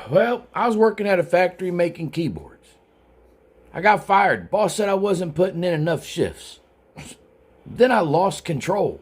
Well, I was working at a factory making keyboards. I got fired. Boss said I wasn't putting in enough shifts. Then I lost control.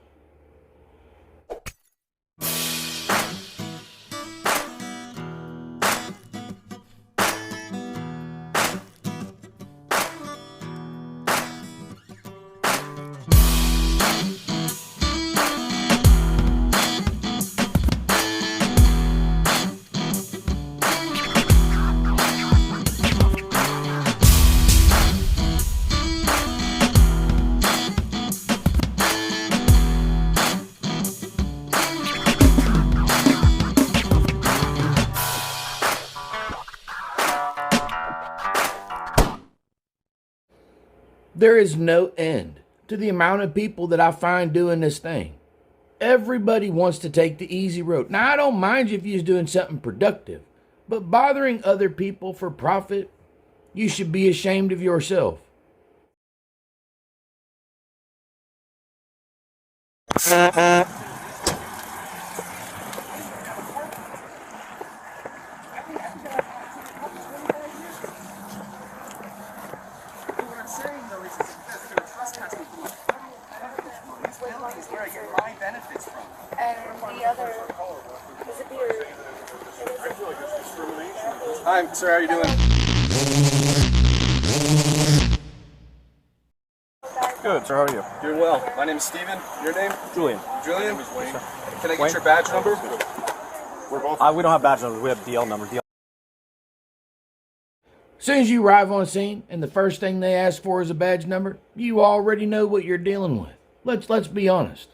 There is no end to the amount of people that I find doing this thing. Everybody wants to take the easy road. Now, I don't mind you if you're doing something productive, but bothering other people for profit, you should be ashamed of yourself. And the other is a beer. Hi, sir, how are you doing? Good, sir. How are you? Doing well. My name is Steven. Your name? Julian. Julian? Can I get Wayne? your badge number? We're both. We don't have badge numbers. We have DL numbers. As soon as you arrive on scene and the first thing they ask for is a badge number, you already know what you're dealing with. Let's be honest.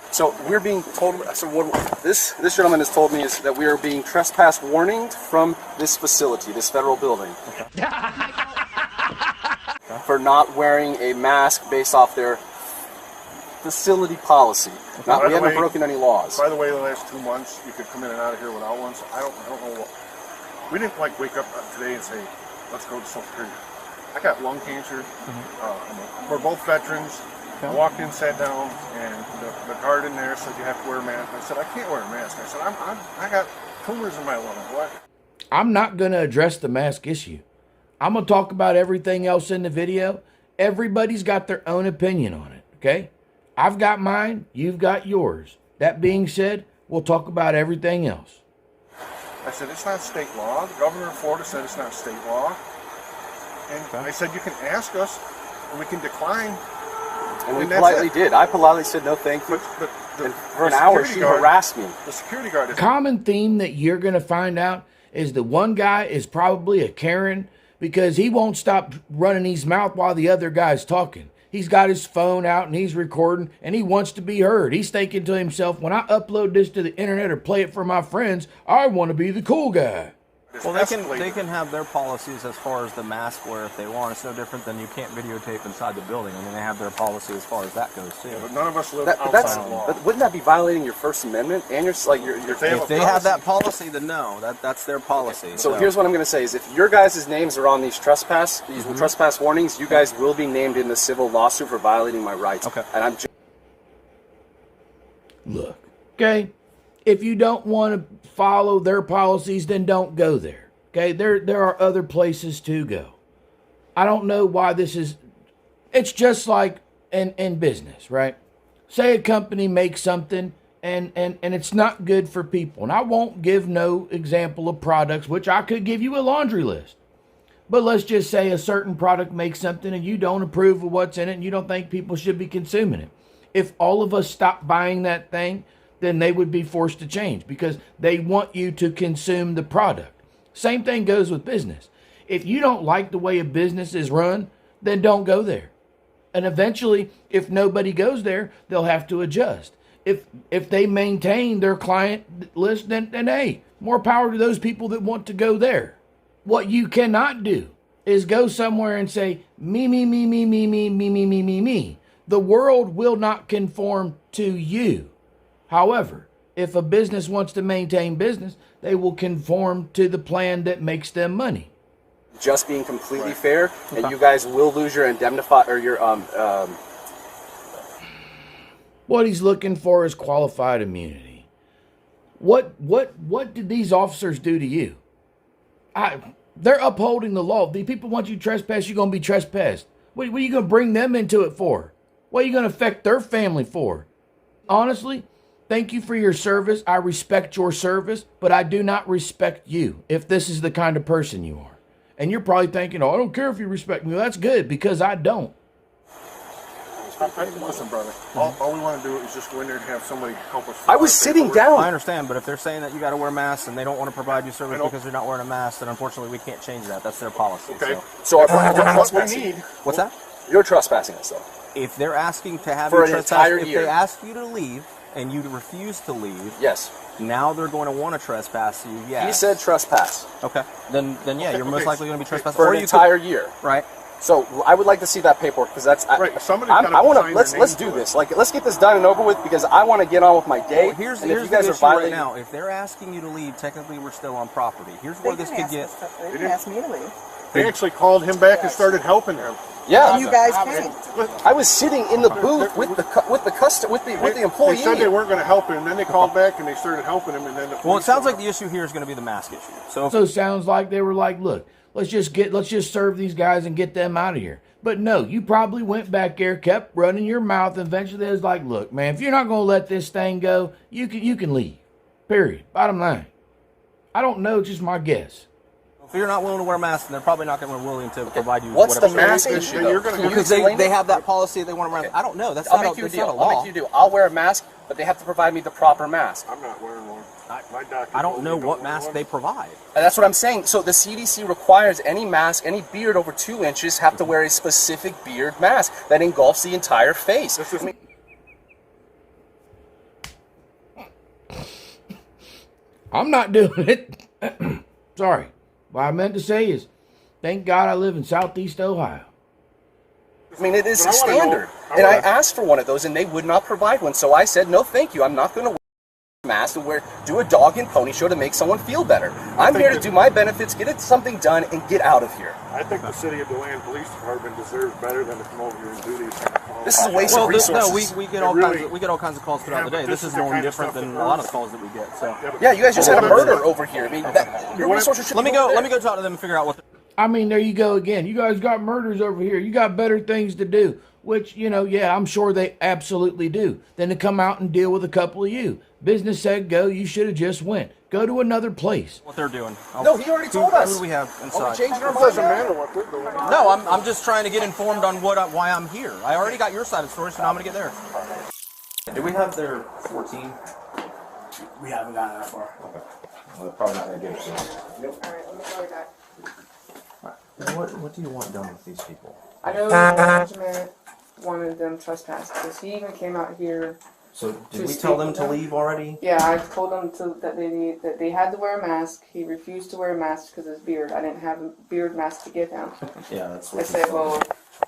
So we're being told. So what this gentleman has told me is that we are being trespass warninged from this facility, this federal building, for not wearing a mask based off their facility policy. Now, we haven't broken any laws. By the way, the last 2 months, you could come in and out of here without one. So I don't know what. We didn't like wake up today and say, let's go to Social Security. I got lung cancer. We're both veterans. I walked in, sat down, and the guard in there said you have to wear a mask. I said, I can't wear a mask. I said, I got tumors in my lungs. What? I'm not going to address the mask issue. I'm going to talk about everything else in the video. Everybody's got their own opinion on it, okay? I've got mine. You've got yours. That being said, we'll talk about everything else. I said, it's not state law. The governor of Florida said it's not state law. And I said, you can ask us, and we can decline. And we politely did. I politely said no thank you. And for an hour, she harassed me. The security guard. The common theme that you're going to find out is the one guy is probably a Karen because he won't stop running his mouth while the other guy's talking. He's got his phone out and he's recording and he wants to be heard. He's thinking to himself, when I upload this to the internet or play it for my friends, I want to be the cool guy. Well, they can have their policies as far as the mask wear if they want. It's no different than you can't videotape inside the building. I mean, they have their policy as far as that goes too. Yeah, but none of us live outside the law. But wouldn't that be violating your First Amendment and your If they have that policy, then no, that's their policy. Okay. So here's what I'm going to say: is if your guys' names are on these trespass warnings, you guys will be named in the civil lawsuit for violating my rights. Okay. And I'm. Look, okay. If you don't want to follow their policies, then don't go there. Okay, there are other places to go. I don't know why this is. It's just like in business, right? Say a company makes something and it's not good for people. And I won't give no example of products, which I could give you a laundry list. But let's just say a certain product makes something and you don't approve of what's in it and you don't think people should be consuming it. If all of us stop buying that thing, then they would be forced to change because they want you to consume the product. Same thing goes with business. If you don't like the way a business is run, then don't go there. And eventually, if nobody goes there, they'll have to adjust. If they maintain their client list, then hey, more power to those people that want to go there. What you cannot do is go somewhere and say, me, me, me, me, me, me, me, me, me, me, me. The world will not conform to you. However, if a business wants to maintain business, they will conform to the plan that makes them money. Just being completely fair, and you guys will lose your indemnify or your What he's looking for is qualified immunity. What did these officers do to you? They're upholding the law. The people want you trespass, you're going to be trespassed. What are you going to bring them into it for? What are you going to affect their family for? Honestly, thank you for your service. I respect your service, but I do not respect you if this is the kind of person you are. And you're probably thinking, oh, I don't care if you respect me. Well, that's good, because I don't. Listen, brother. All we want to do is just go in there and have somebody help us. I was sitting down. I understand, but if they're saying that you got to wear masks and they don't want to provide you service because you're not wearing a mask, then unfortunately we can't change that. That's their policy. Okay. So what we need. What's that? You're trespassing us, though. If they're asking to have For you an trespass, entire if year. they ask you to leave and you refuse to leave, Yes. now they're going to want to trespass you. Yeah. He said trespass Okay. Then yeah, you're most likely going to be trespassed for or an you entire year. Right. So I would like to see that paperwork, because that's Right, somebody I gotta want to sign let's their let's name do to this. Like, let's get this done and over with, because I want to get on with my day. Well, here's and the if you guys are issue right violating, now. If they're asking you to leave, technically we're still on property. Here's where this could get. They didn't ask me to leave. They actually called him back and started helping him. yeah, You guys came. I was sitting in the booth with the employee. They said they weren't going to help him, and then they called back and they started helping him, and then the Well, it police sounds showed like the issue here is going to be the mask issue. So, So it sounds like they were like, look, let's just serve these guys and get them out of here. But no, you probably went back there, kept running your mouth, and eventually it was like, look, man, if you're not going to let this thing go, you can leave. Period. Bottom line. I don't know, it's just my guess. if you're not willing to wear masks, then they're probably not going to be willing to provide you. What's the whatever mask Then issue? you're though? gonna Can you because explain they it? have that policy. They want to wear. I don't know. That's I'll not make a, you a that's deal. not a I'll law. make you a deal. I'll wear a mask, but they have to provide me the proper mask. I'm not wearing one. My doctor I don't told know me what wear mask one. they provide. And that's what I'm saying. So the CDC requires any mask, any beard over 2 inches, have to wear a specific beard mask that engulfs the entire face. This is- I'm not doing it. Sorry. What I meant to say is, thank God I live in Southeast Ohio. I mean, it is But I wanna know- standard. I And I wanna- asked for one of those, and they would not provide one. So I said, no, thank you. I'm not going to wear a mask and do a dog and pony show to make someone feel better. I'm think here to that- do my benefits, get something done, and get out of here. I think the city of DeLand Police Department deserves better than to come over here and do these kind of calls. This is a waste Well, of no, resources. we get It all really- kinds. We get all kinds of calls throughout Yeah, the but day. this This is is the no kind of different stuff than that a lot of hurts. the calls that we get. So Yeah, you guys just Well, had a that's- murder over here. I mean, your resources should let me be go. over Let me there. go talk to them and figure out what. I mean, there you go again. You guys got murders over here. You got better things to do, which, yeah, I'm sure they absolutely do, than to come out and deal with a couple of you. Business said go, you should have just went. Go to another place. What they're doing. No, he already told us. Who do we have Are we inside? changing our It mind doesn't now? matter what they're doing. No, I'm just trying to get informed on why I'm here. I already got your side of the story, so now I'm gonna get there. Do we have their 14? We haven't gotten that far. Well, they're probably not gonna give it to us. Alright, let me go with that. What do you want done with these people? I know management wanted them trespassed because he even came out here. So To did we speak tell them with to them? leave already? Yeah, I told them that they had to wear a mask. He refused to wear a mask because of his beard. I didn't have a beard mask to give him. Yeah, that's I what. said, well,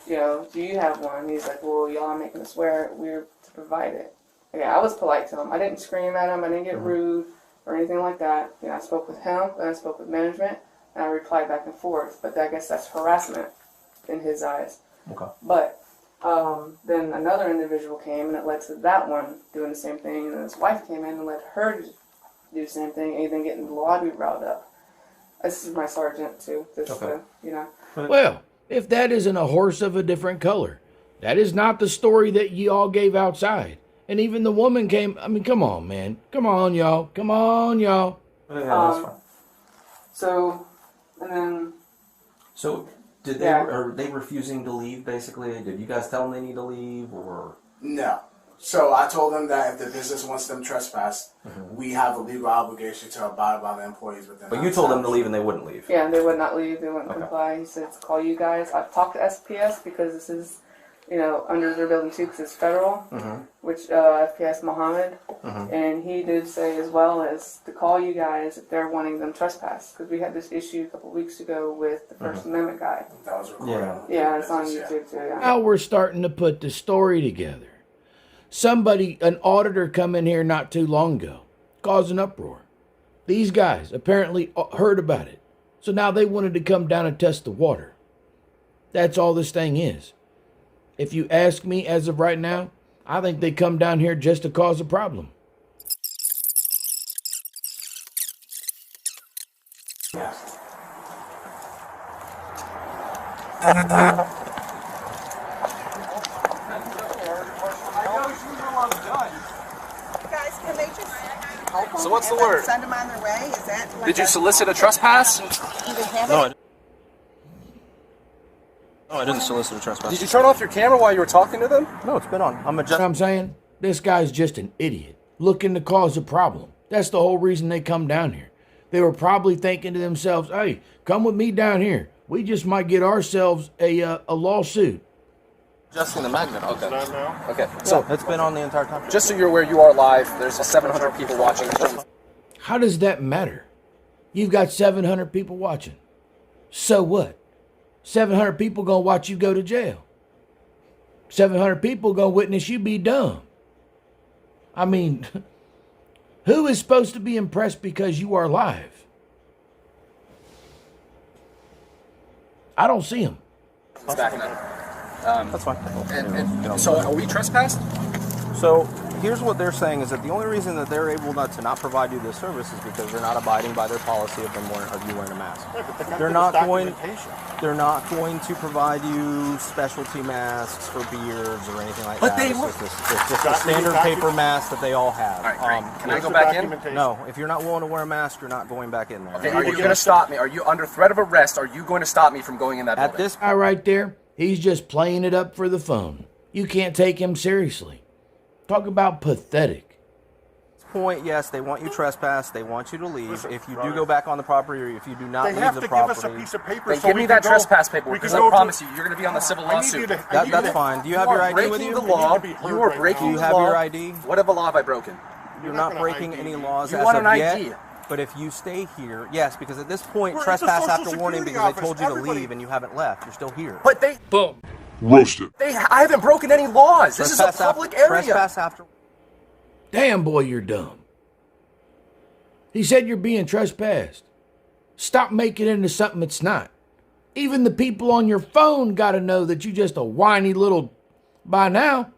do you have one? He's like, well, y'all are making us wear it. We're to provide it. Yeah, I was polite to him. I didn't scream at him. I didn't get rude or anything like that. I spoke with him, and I spoke with management, and I replied back and forth. But I guess that's harassment in his eyes. Okay. But then another individual came, and it led to that one doing the same thing. And then his wife came in and let her do the same thing, and then getting the lobby riled up. This is my sergeant too. Okay. Well, if that isn't a horse of a different color, that is not the story that you all gave outside. And even the woman came, I mean, come on, man. Come on, y'all. Come on, y'all. Yeah, that's fine. So, and then So did they? Yeah. Are they refusing to leave? Basically, did you guys tell them they need to leave, or? No. So I told them that if the business wants them trespassed, we have a legal obligation to abide by the employees within. But that you told them to establishment. leave and they wouldn't leave. yeah, they would not leave. They wouldn't Okay. comply. He said to call you guys. I've talked to SPS because this is, under their building too, because it's federal. Which FPS Mohammed, and he did say as well as to call you guys if they're wanting them trespassed, because we had this issue a couple weeks ago with the First Amendment guy. That was recorded. Yeah. Yeah, it's on Business, YouTube too. Yeah. Now we're starting to put the story together. An auditor come in here not too long ago, caused an uproar. These guys apparently heard about it. So now they wanted to come down and test the water. That's all this thing is. If you ask me as of right now, I think they come down here just to cause a problem. Guys, can they just help them? So what's the and then word? Send them on their way? Is that like Did you a- solicit a trespass? Do they have No, it? I didn't solicit a trespass. Did you turn off your camera while you were talking to them? No, it's been on. I'm You know what I'm saying? This guy's just an idiot looking to cause a problem. That's the whole reason they come down here. They were probably thinking to themselves, hey, come with me down here. We just might get ourselves a lawsuit. adjusting the magnet. Okay. Is that now? Okay. So it's been on the entire time. Just so you're aware, you are live. There's 700 people watching. How does that matter? You've got 700 people watching. So what? 700 people gonna watch you go to jail. 700 people gonna witness you be dumb. I mean, who is supposed to be impressed because you are live? I don't see him. It's back now. That's fine. And so are we trespassed? So here's what they're saying is that the only reason that they're able to not provide you this service is because they're not abiding by their policy of you wearing a mask. They're not going. They're not going to provide you specialty masks for beards or anything like But that. they It's will- just the standard paper mask that they all have. All right, great. Can I go back in? No, if you're not willing to wear a mask, you're not going back in there. Okay, are you going to stop me? Are you under threat of arrest? Are you going to stop me from going in that At building? this Guy right there, he's just playing it up for the phone. You can't take him seriously. Talk about pathetic. point, yes, they want you trespass. They want you to leave. Listen, if you brother. do go back on the property, or if you do not They leave have the to property, give us a piece of paper. Then so give we me can that go- trespass paperwork, we can because I go to- promise you, you're going to be on the civil I need lawsuit. you to- I that, need that's you to- fine. Do you have your ID with breaking you? the You need law. to be heard You are right breaking now. You the have law. your ID? What of a law have I broken? You're not not gonna breaking ID any me. laws You as want of an yet. ID. But if you stay here, yes, because at this point, We're at the trespass Social after warning Security because they told you to office. leave and you haven't left. You're still here. But they, Roasted. I haven't broken any laws. This is a Trespass after- public area. Trespass after. Damn, boy, you're dumb. He said you're being trespassed. Stop making it into something it's not. Even the people on your phone got to know that you're just a whiny little, by now.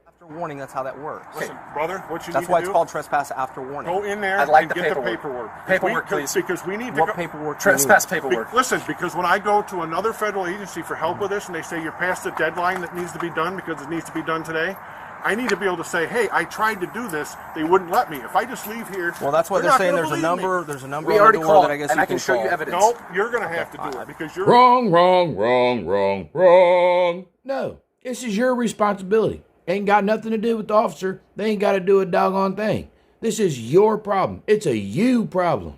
After warning, that's how that works. Listen, brother, what you That's need why to it's do, called trespass after warning. go in there I'd like and the get the paperwork. paperwork. Paperwork, please. Because we need to What go, paperwork? do you Trespass need? paperwork. Listen, because when I go to another federal agency for help with this and they say you're past the deadline that needs to be done because it needs to be done today, I need to be able to say, hey, I tried to do this. They wouldn't let me. If I just leave here, Well, that's why they're they're not saying gonna there's a believe me. number. There's a number We on already the door called, that I guess and you I can show you call. evidence. Nope, you're going to have to do it because you're Wrong, wrong, wrong, wrong, wrong. No, this is your responsibility. Ain't got nothing to do with the officer. They ain't got to do a doggone thing. This is your problem. It's a you problem.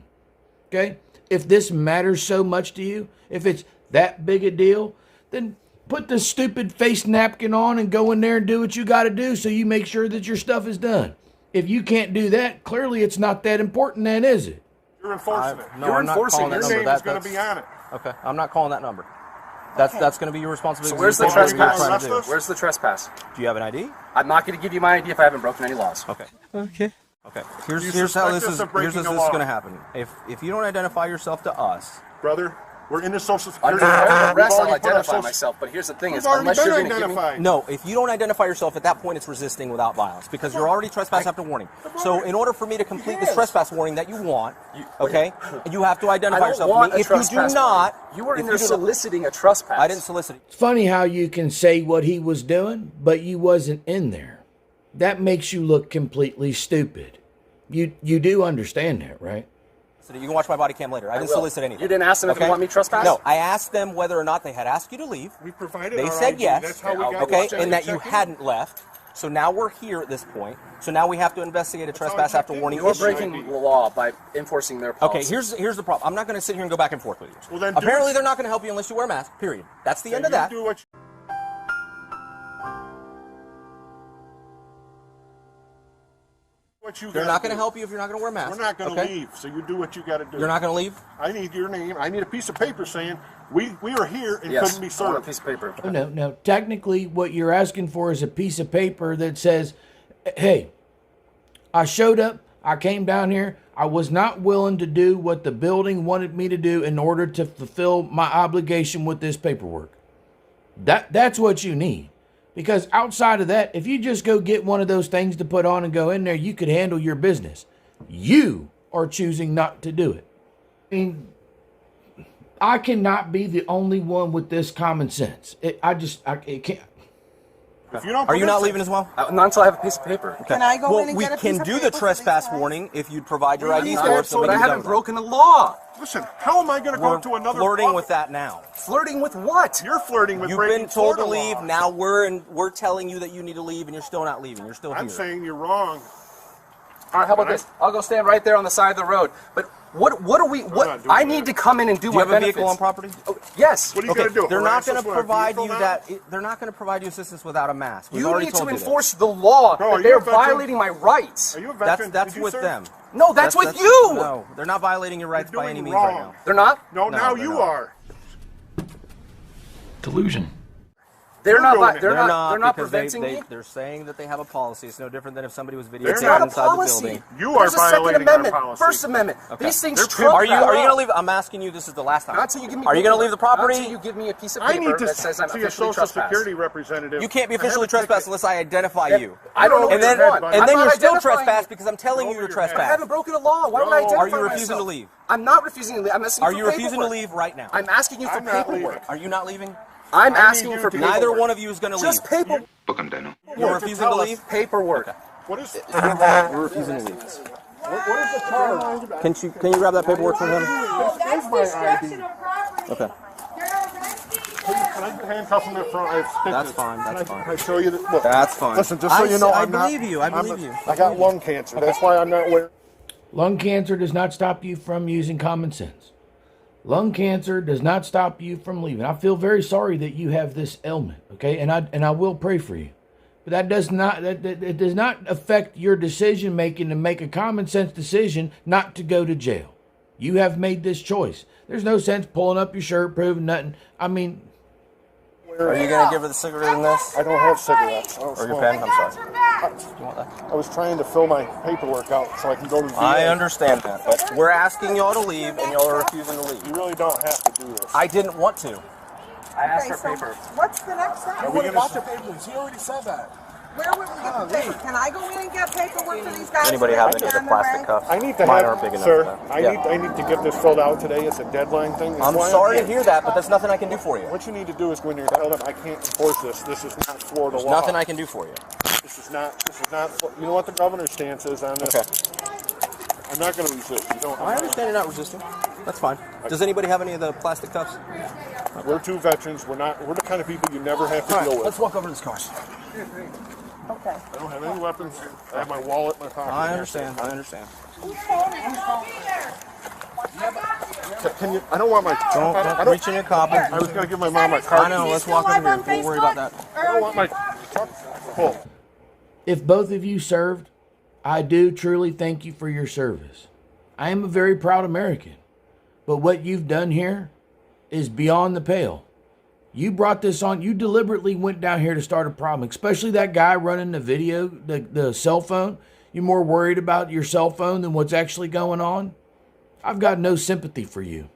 Okay? If this matters so much to you, if it's that big a deal, then put the stupid face napkin on and go in there and do what you got to do so you make sure that your stuff is done. If you can't do that, clearly it's not that important then, is it? you're enforcing it. No, You're I'm not enforcing calling it. that Your number. name is going to be on it. Okay, I'm not calling that number. That's going to be your responsibility. So where's the You do what you're trespass? trying to do. Arrest us? Where's the trespass? Do you have an ID? I'm not going to give you my ID if I haven't broken any laws. Okay. Okay. Here's You here's how suspect this us is. of breaking Here's the this is law. going to happen. If you don't identify yourself to us, Brother, we're in the Social Under Security. threat of We've arrest, I'll already put our identify social- myself. But here's the thing: We've is already unless you're been going to give me, identified. no. If you don't identify yourself at that point, it's resisting without violence because you're already trespass after warning. So in order for me to complete this trespass warning that you want, okay, you have to I identify don't yourself want to a me. If you do trespass not, warning. You are if in there do not- soliciting a trespass. I didn't solicit it. It's funny how you can say what he was doing, but you wasn't in there. That makes you look completely stupid. You do understand that, right? You can watch my body cam later. I didn't will. solicit anything. You didn't ask them if they want me trespassed? No, I asked them whether or not they had asked you to leave. We provided They our said ID. yes. That's how we got Okay, to and that you check in. hadn't left. So now we're here at this point. So now we have to investigate a trespass checked after in. warning You're issue. breaking the law by enforcing their Okay, policy. here's the problem. I'm not going to sit here and go back and forth with you. Well, then do Apparently, it. they're not going to help you unless you wear a mask. Period. That's the end of You that. do what you They're gotta not going to do. help you if you're not going to wear a mask. We're not going to okay? leave, so you do what you got to do. You're not going to leave? I need your name. I need a piece of paper saying we are here and Yes, couldn't be I want a served. piece of paper. No. Technically, what you're asking for is a piece of paper that says, hey, I showed up, I came down here, I was not willing to do what the building wanted me to do in order to fulfill my obligation with this paperwork. That's what you need. Because outside of that, if you just go get one of those things to put on and go in there, you could handle your business. You are choosing not to do it. I mean, I cannot be the only one with this common sense. It can't. If you don't Are you not permit- leaving as well? Not until I have a piece of paper. Can I go Well, in and we get a can piece of do paper the for trespass these guys? warning if you'd provide your IDs Yeah, for us. But I haven't broken a law. Listen, how am I going to go We're to another flirting pub? with that now. Flirting with what? You're flirting with You've breaking been told to Florida leave. laws. Now we're telling you that you need to leave, and you're still not leaving. You're still I'm here. saying you're wrong. All right, how about this? I'll go stand right there on the side of the road. But what are we? not What doing I that. need to come in and do Do you my have a benefits. vehicle on property? Oh, yes. What are you Okay, going to do? they're not Harass us going to with a provide you vehicle now? that. They're not going to provide you assistance without a mask. We've You already need to told you enforce the law. Bro, are That you they're a veteran? violating my rights. Are you a that. veteran? That's Did you with serve? them. No, that's with you. No, they're not violating your rights You're by any doing means right wrong. now. They're not. No, No, now they're you not. are. Delusion. They're You're not. doing it. They're not. They're not because preventing me. They're saying that they have a policy. It's no different than if somebody was It's videotaped not a inside the policy. building. You are There's a Second violating our Amendment, policy. First Amendment. Okay. These things They're trump Are you that. going to leave? I'm asking you. This is the last time. Not until you give me. Are you going to leave the property? Not until you give me a piece of I paper need to that says I'm see a officially social trespassed. security representative. You can't be I have officially a ticket. trespassed unless I identify you. I don't know And what then, you want. buddy. and I'm then not you're still identifying trespassed you. because I'm telling you Over you're your head. I haven't trespassed. broken a law. Why would I No. identify Are you refusing myself? to leave? I'm not refusing to leave. I'm asking Are for you refusing to paperwork. leave right now? I'm asking you for I'm not paperwork. leaving. Are you not leaving? I'm I asking need you you for to- paperwork. Neither one of you is going to leave. Just paper. You're refusing to leave? Paperwork. What is? You're refusing to leave. What is the charge? Can you grab that paperwork from him? That's destruction of property. Okay. You're arresting Can I handcuff him in front? I have stitches. That's fine, that's Can I- fine. Can I show you? Look, That's fine. Listen, just so you know, I I'm not. believe you. I believe you. I got lung cancer. That's why I'm not wearing. Lung cancer does not stop you from using common sense. Lung cancer does not stop you from leaving. I feel very sorry that you have this ailment, okay? And I will pray for you. But that does not it does not affect your decision making to make a common sense decision not to go to jail. You have made this choice. There's no sense pulling up your shirt, proving nothing. I mean, Are you going to give her the cigarette in this? I don't have cigarettes. I don't Or your smoke. pen? I'm sorry. You want that? I was trying to fill my paperwork out so I can go to the VA. I understand that, but we're asking y'all to leave, and y'all are refusing to leave. You really don't have to do this. I didn't want to. I asked Okay, for so paper. what's the next step? Are we gonna s- papers. He already said that. Where would we get the paper? Can I go in and get paperwork for these guys? Anybody so have they any can of the on their plastic way? cuffs? I need to Mine have, aren't big enough sir. for that. I Yeah. need to get this filled out today. It's a deadline thing. That's I'm why sorry to here. hear that, but there's nothing I can do for you. What you need to do is when you're tell them I can't enforce this. This is not Florida There's law. nothing I can do for you. This is not. You know what the governor's stance is on this. Okay. I'm not going to resist. You don't. I understand you're not resisting. That's fine. Does anybody have any of the plastic cuffs? We're two veterans. We're the kind of people you never have to deal with. Let's walk over to this car. Okay. I don't have any weapons. I have my wallet in my pocket. I understand. I understand. Can you? I don't want my. Don't reach in your copy. I was going to give my mom my card. I know. Let's walk over here. We'll worry about that. I don't want my truck full. if both of you served, I do truly thank you for your service. I am a very proud American, but what you've done here is beyond the pale. You brought this on. You deliberately went down here to start a problem, especially that guy running the video, the cell phone. You're more worried about your cell phone than what's actually going on. I've got no sympathy for you.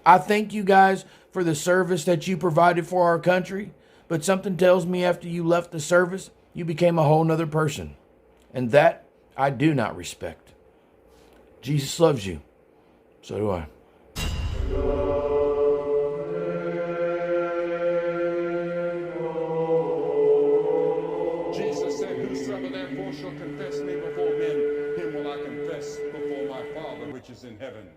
I thank you guys for the service that you provided for our country, but something tells me after you left the service, you became a whole nother person. And that I do not respect. Jesus loves you. So do I. Jesus said, whosoever therefore shall confess me before men, him will I confess before my Father which is in heaven.